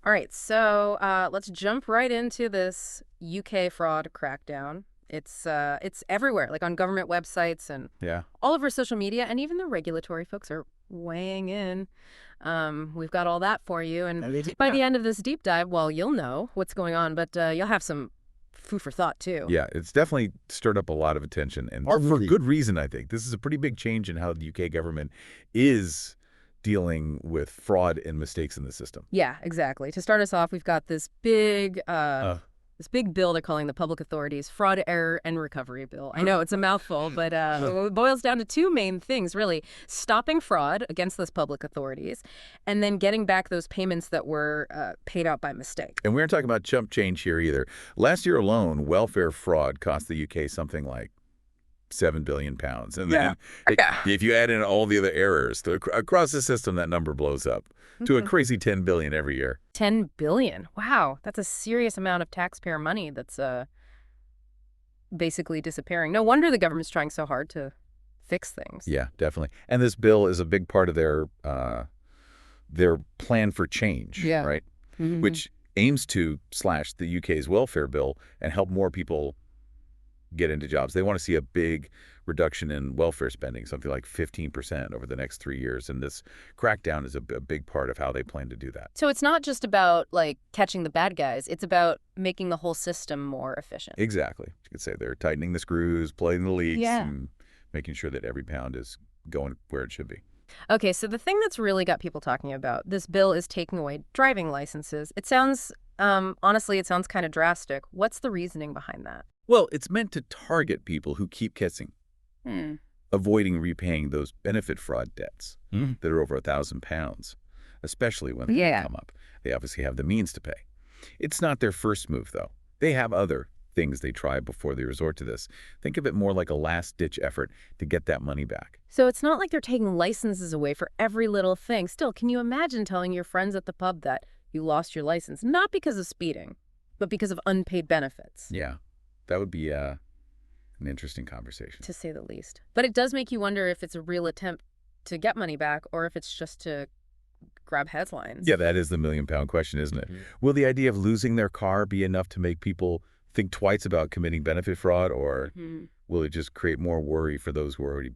All right, so let's jump right into this UK fraud crackdown. It's everywhere, like on government websites and Yeah. all over social media, and even the regulatory folks are weighing in. We've got all that for you, and by the end of this deep dive, well, you'll know what's going on, but you'll have some food for thought too. Yeah, it's definitely stirred up a lot of attention, and for good reason, I think. This is a pretty big change in how the UK government is dealing with fraud and mistakes in the system. Yeah, exactly. To start us off, we've got this big bill they're calling the Public Authorities Fraud, Error, and Recovery Bill. I know it's a mouthful, but it boils down to two main things, really. Stopping fraud against those public authorities, and then getting back those payments that were paid out by mistake. And we aren't talking about chump change here either. Last year alone, welfare fraud cost the UK something like £7 billion. And then if you add in all the other errors across the system, that number blows up to a crazy $10 billion every year. 10 billion. Wow, that's a serious amount of taxpayer money that's basically disappearing. No wonder the government's trying so hard to fix things. Yeah, definitely. And this bill is a big part of their plan for change, Yeah. right? Mhm. Which aims to slash the UK's welfare bill and help more people get into jobs. They want to see a big reduction in welfare spending, something like 15% over the next 3 years. And this crackdown is a big part of how they plan to do that. So it's not just about, like, catching the bad guys. It's about making the whole system more efficient. Exactly. You could say they're tightening the screws, plugging the leaks, Yeah. and making sure that every pound is going where it should be. Okay, so the thing that's really got people talking about, this bill is taking away driving licenses. It sounds, honestly, it sounds kind of drastic. What's the reasoning behind that? Well, it's meant to target people who keep kissing, Hmm. avoiding repaying those benefit fraud debts that are over £1,000, especially when they come up. They obviously have the means to pay. It's not their first move, though. They have other things they try before they resort to this. Think of it more like a last-ditch effort to get that money back. So it's not like they're taking licenses away for every little thing. Still, can you imagine telling your friends at the pub that you lost your license, not because of speeding, but because of unpaid benefits? Yeah, that would be an interesting conversation. To say the least. But it does make you wonder if it's a real attempt to get money back or if it's just to grab headlines. Yeah, that is the million-pound question, isn't it? Will the idea of losing their car be enough to make people think twice about committing benefit fraud, or will it just create more worry for those who are already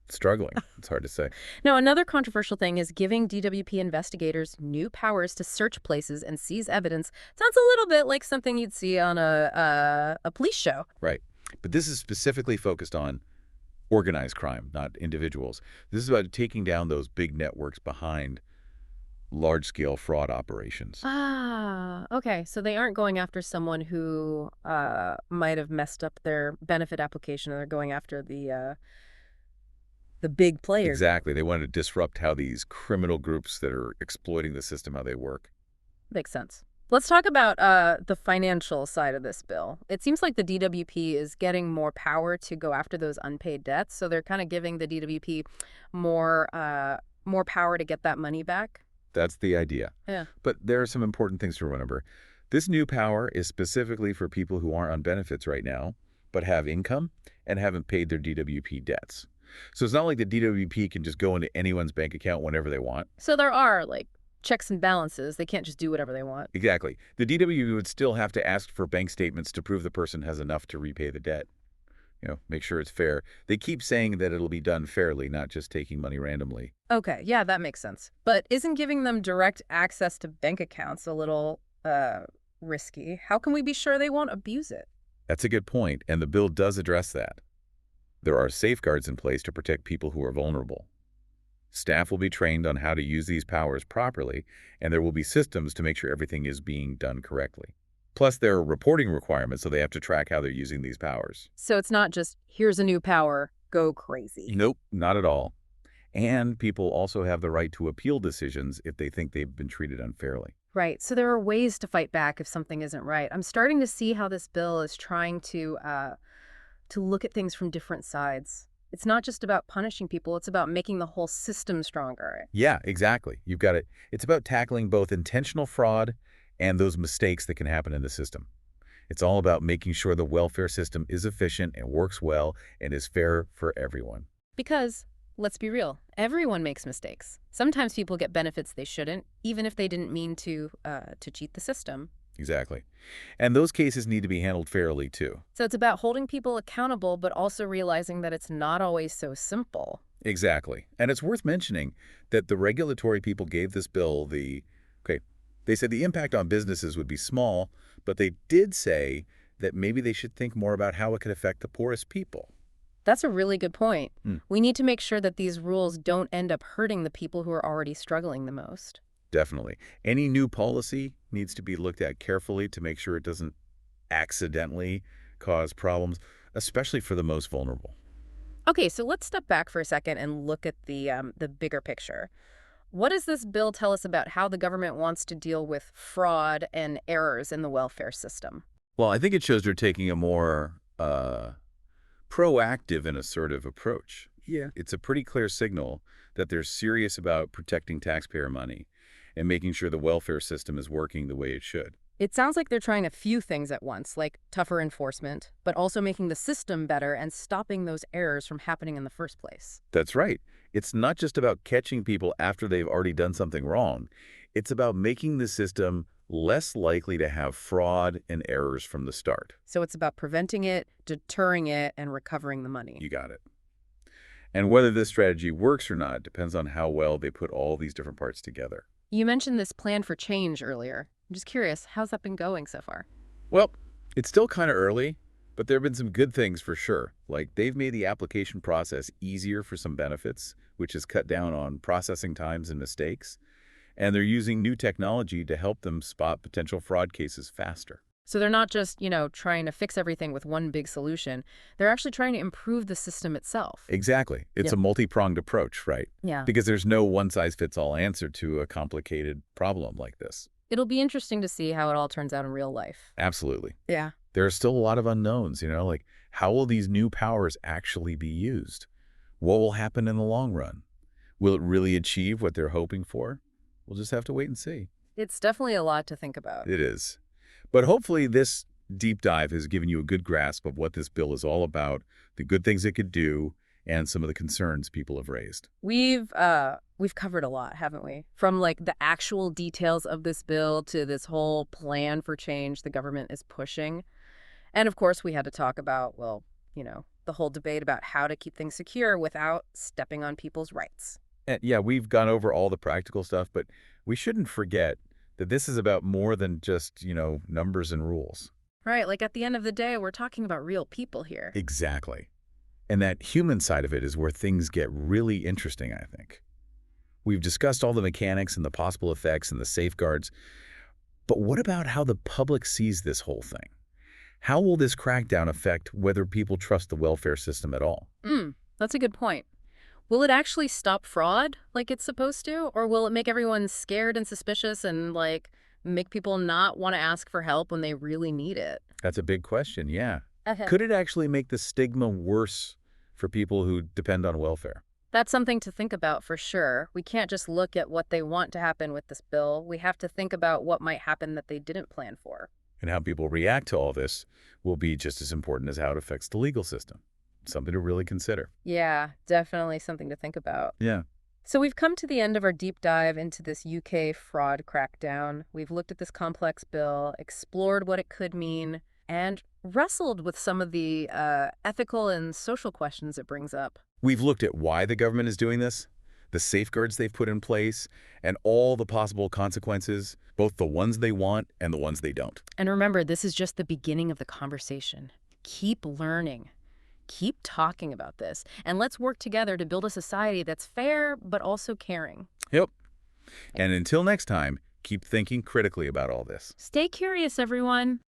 struggling? It's hard to say. Now, another controversial thing is giving DWP investigators new powers to search places and seize evidence. Sounds a little bit like something you'd see on a police show. Right. But this is specifically focused on organized crime, not individuals. This is about taking down those big networks behind large-scale fraud operations. Ah, okay. So they aren't going after someone who might have messed up their benefit application. They're going after the big players. Exactly. They want to disrupt how these criminal groups that are exploiting the system, how they work. Makes sense. Let's talk about the financial side of this bill. It seems like the DWP is getting more power to go after those unpaid debts. So they're kind of giving the DWP more power to get that money back. That's the idea. Yeah. But there are some important things to remember. This new power is specifically for people who aren't on benefits right now, but have income and haven't paid their DWP debts. So it's not like the DWP can just go into anyone's bank account whenever they want. So there are, like, checks and balances. They can't just do whatever they want. Exactly. The DWP would still have to ask for bank statements to prove the person has enough to repay the debt. Make sure it's fair. They keep saying that it'll be done fairly, not just taking money randomly. Okay, yeah, that makes sense. But isn't giving them direct access to bank accounts a little risky? How can we be sure they won't abuse it? That's a good point, and the bill does address that. There are safeguards in place to protect people who are vulnerable. Staff will be trained on how to use these powers properly, and there will be systems to make sure everything is being done correctly. Plus, there are reporting requirements, so they have to track how they're using these powers. So it's not just, here's a new power, go crazy. Nope, not at all. And people also have the right to appeal decisions if they think they've been treated unfairly. Right, so there are ways to fight back if something isn't right. I'm starting to see how this bill is trying to look at things from different sides. It's not just about punishing people, it's about making the whole system stronger. Yeah, exactly. You've got it. It's about tackling both intentional fraud and those mistakes that can happen in the system. It's all about making sure the welfare system is efficient and works well and is fair for everyone. Because Let's be real. Everyone makes mistakes. Sometimes people get benefits they shouldn't, even if they didn't mean to cheat the system. Exactly. And those cases need to be handled fairly, too. So it's about holding people accountable, but also realizing that it's not always so simple. Exactly. And it's worth mentioning that the regulatory people gave this bill they said the impact on businesses would be small, but they did say that maybe they should think more about how it could affect the poorest people. That's a really good point. Hmm. We need to make sure that these rules don't end up hurting the people who are already struggling the most. Definitely. Any new policy needs to be looked at carefully to make sure it doesn't accidentally cause problems, especially for the most vulnerable. Okay, so let's step back for a second and look at the bigger picture. What does this bill tell us about how the government wants to deal with fraud and errors in the welfare system? Well, I think it shows they're taking a more proactive and assertive approach. Yeah. It's a pretty clear signal that they're serious about protecting taxpayer money and making sure the welfare system is working the way it should. It sounds like they're trying a few things at once, like tougher enforcement, but also making the system better and stopping those errors from happening in the first place. That's right. It's not just about catching people after they've already done something wrong. It's about making the system less likely to have fraud and errors from the start. So it's about preventing it, deterring it, and recovering the money. You got it. And whether this strategy works or not depends on how well they put all these different parts together. You mentioned this plan for change earlier. I'm just curious, how's that been going so far? Well, it's still kind of early, but there have been some good things for sure. Like they've made the application process easier for some benefits, which has cut down on processing times and mistakes. And they're using new technology to help them spot potential fraud cases faster. So they're not just, trying to fix everything with one big solution. They're actually trying to improve the system itself. Exactly. It's a multi-pronged approach, right? Yeah. Because there's no one-size-fits-all answer to a complicated problem like this. It'll be interesting to see how it all turns out in real life. Absolutely. Yeah. There are still a lot of unknowns, like how will these new powers actually be used? What will happen in the long run? Will it really achieve what they're hoping for? We'll just have to wait and see. It's definitely a lot to think about. It is. But hopefully this deep dive has given you a good grasp of what this bill is all about, the good things it could do, and some of the concerns people have raised. We've covered a lot, haven't we? From like the actual details of this bill to this whole plan for change the government is pushing. And of course, we had to talk about, the whole debate about how to keep things secure without stepping on people's rights. And yeah, we've gone over all the practical stuff, but we shouldn't forget that this is about more than just, numbers and rules. Right, like at the end of the day, we're talking about real people here. Exactly. And that human side of it is where things get really interesting, I think. We've discussed all the mechanics and the possible effects and the safeguards, but what about how the public sees this whole thing? How will this crackdown affect whether people trust the welfare system at all? That's a good point. Will it actually stop fraud like it's supposed to? Or will it make everyone scared and suspicious and, make people not want to ask for help when they really need it? That's a big question, yeah. Okay. Could it actually make the stigma worse for people who depend on welfare? That's something to think about for sure. We can't just look at what they want to happen with this bill. We have to think about what might happen that they didn't plan for. And how people react to all this will be just as important as how it affects the legal system. Something to really consider. Yeah, definitely something to think about. Yeah. So we've come to the end of our deep dive into this UK fraud crackdown. We've looked at this complex bill, explored what it could mean, and wrestled with some of the ethical and social questions it brings up. We've looked at why the government is doing this, the safeguards they've put in place, and all the possible consequences, both the ones they want and the ones they don't. And remember, this is just the beginning of the conversation. Keep learning. Keep talking about this, and let's work together to build a society that's fair but also caring. Yep. And until next time, keep thinking critically about all this. Stay curious, everyone.